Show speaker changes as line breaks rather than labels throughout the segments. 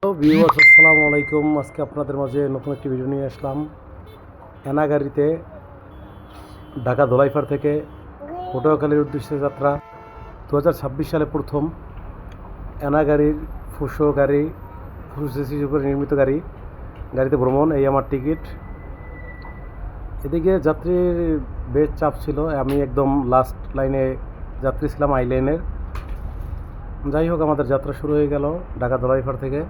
Viewers আসসালামু আলাইকুম। আজকে আপনাদের মাঝে নতুন একটি ভিডিও নিয়ে আসলাম। এনা গাড়িতে ঢাকা ধোলাইপাড় থেকে পটুয়াখালীর উদ্দেশ্যে যাত্রা। 2026 সালে প্রথম এনা গাড়ির ফুসো সিসির উপরে নির্মিত গাড়িতে ভ্রমণ, এই আমার টিকিট। এদিকে যাত্রীর বেশ চাপ ছিল, আমি একদম লাস্ট লাইনে যাত্রী ছিলাম, আই লাইনের। যাই হোক, আমাদের যাত্রা শুরু হয়ে গেল ঢাকা ধোলাইপাড় থেকে।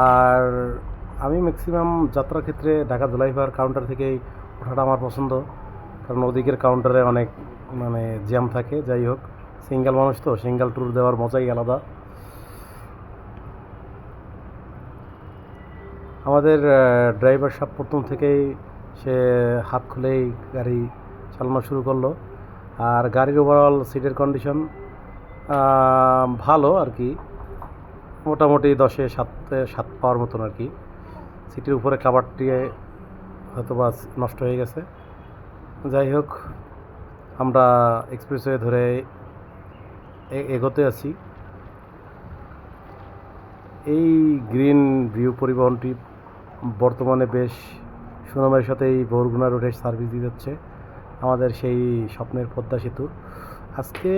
আর আমি ম্যাক্সিমাম যাত্রার ক্ষেত্রে ঢাকা ধোলাইপাড় কাউন্টার থেকেই ওঠাটা আমার পছন্দ, কারণ ওদিকের কাউন্টারে অনেক জ্যাম থাকে। যাই হোক, সিঙ্গেল মানুষ তো, সিঙ্গেল ট্যুর দেওয়ার মজাই আলাদা। আমাদের ড্রাইভার সাহেব প্রথম থেকেই সে হাত খুলেই গাড়ি চালানো শুরু করলো। আর গাড়ির ওভারঅল সিটের কন্ডিশন ভালো আর কি, মোটামুটি 10-এ 7 পাওয়ার মতন আর কি। সিটের উপরে কাভারটি হয়তো বা নষ্ট হয়ে গেছে। যাই হোক, আমরা এক্সপ্রেসওয়ে ধরে এগোতে আছি। এই গ্রিন ভিউ পরিবহনটি বর্তমানে বেশ সুনামের সাথে এই বরগুনা রোডে সার্ভিস দিয়ে যাচ্ছে, আমাদের সেই স্বপ্নের পদ্মা সেতু। আজকে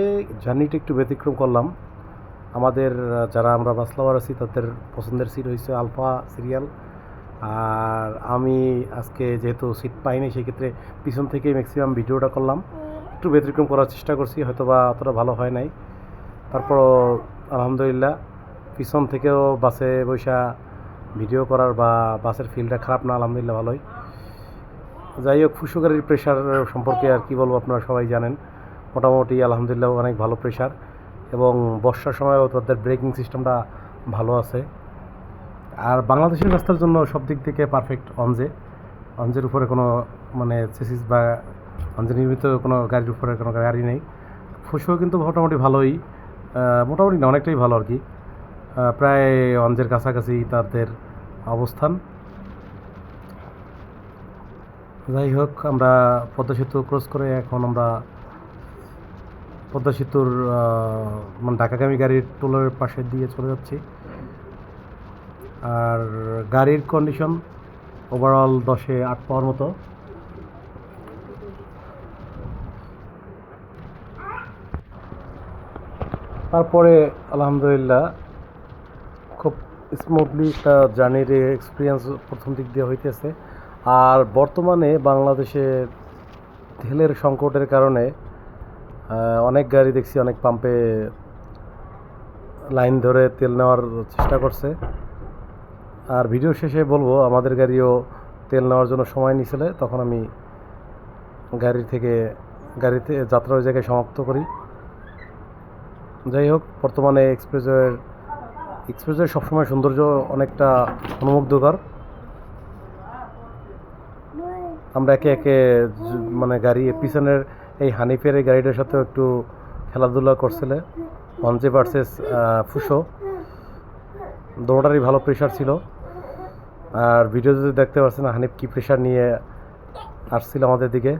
জার্নিটা একটু ব্যতিক্রম করলাম। আমাদের যারা আমরা বাস লাভার আছি তাদের পছন্দের সিট হয়েছে আলফা সিরিয়াল। আর আমি আজকে যেহেতু সিট পাইনি, সেক্ষেত্রে পিছন থেকেই ম্যাক্সিমাম ভিডিওটা করলাম। একটু ব্যতিক্রম করার চেষ্টা করছি, হয়তো বা অতটা ভালো হয় নাই। তারপরও আলহামদুলিল্লাহ, পিছন থেকেও বাসে বৈশা ভিডিও করার বা বাসের ফিল্ডটা খারাপ না, আলহামদুলিল্লাহ ভালোই। যাই হোক, ফুসো গাড়ির প্রেশার সম্পর্কে আর কি বলবো, আপনারা সবাই জানেন। মোটামুটি আলহামদুলিল্লাহ অনেক ভালো প্রেশার, এবং বর্ষার সময়ও তাদের ব্রেকিং সিস্টেমটা ভালো আছে। আর বাংলাদেশের রাস্তার জন্য সব দিক থেকে পারফেক্ট অঞ্জের উপরে কোনো চেসিস বা অঞ্জে নির্মিত কোনো গাড়ির উপরে কোনো গাড়ি নেই। ফুসো কিন্তু মোটামুটি ভালোই, মোটামুটি না, অনেকটাই ভালো আর কি। প্রায় অঞ্জের কাছাকাছি তাদের অবস্থান। যাই হোক, আমরা পদ্মা সেতু ক্রস করে এখন আমরা পদ্মা সেতুর ঢাকাগামী গাড়ির টোলের পাশে দিয়ে চলে যাচ্ছি। আর গাড়ির কন্ডিশন ওভারঅল 10-এ 8 পাওয়ার মতো। তারপরে আলহামদুলিল্লাহ খুব স্মুথলি একটা জার্নির এক্সপিরিয়েন্স প্রথম দিক দিয়ে হইতেছে। আর বর্তমানে বাংলাদেশে তেলের সংকটের কারণে অনেক গাড়ি দেখছি অনেক পাম্পে লাইন ধরে তেল নেওয়ার চেষ্টা করছে। আর ভিডিও শেষে বলবো, আমাদের গাড়িও তেল নেওয়ার জন্য সময় নিয়েছিল, তখন আমি গাড়িতে যাত্রা ওই জায়গায় সমাপ্ত করি। যাই হোক, বর্তমানে এক্সপ্রেসওয়ে সবসময় সৌন্দর্য অনেকটা অনুমুগ্ধকর। আমরা একে একে গাড়ি পিছনের এই হানিফের এই গাড়িটার সাথেও একটু খেলাধুলা করছিলে। অঞ্জে ভার্সেস ফুসো, দোনোটারই ভালো প্রেশার ছিল। আর ভিডিও যদি দেখতে পাচ্ছেন, হানিফ কি প্রেশার নিয়ে আসছিল আমাদের দিকে।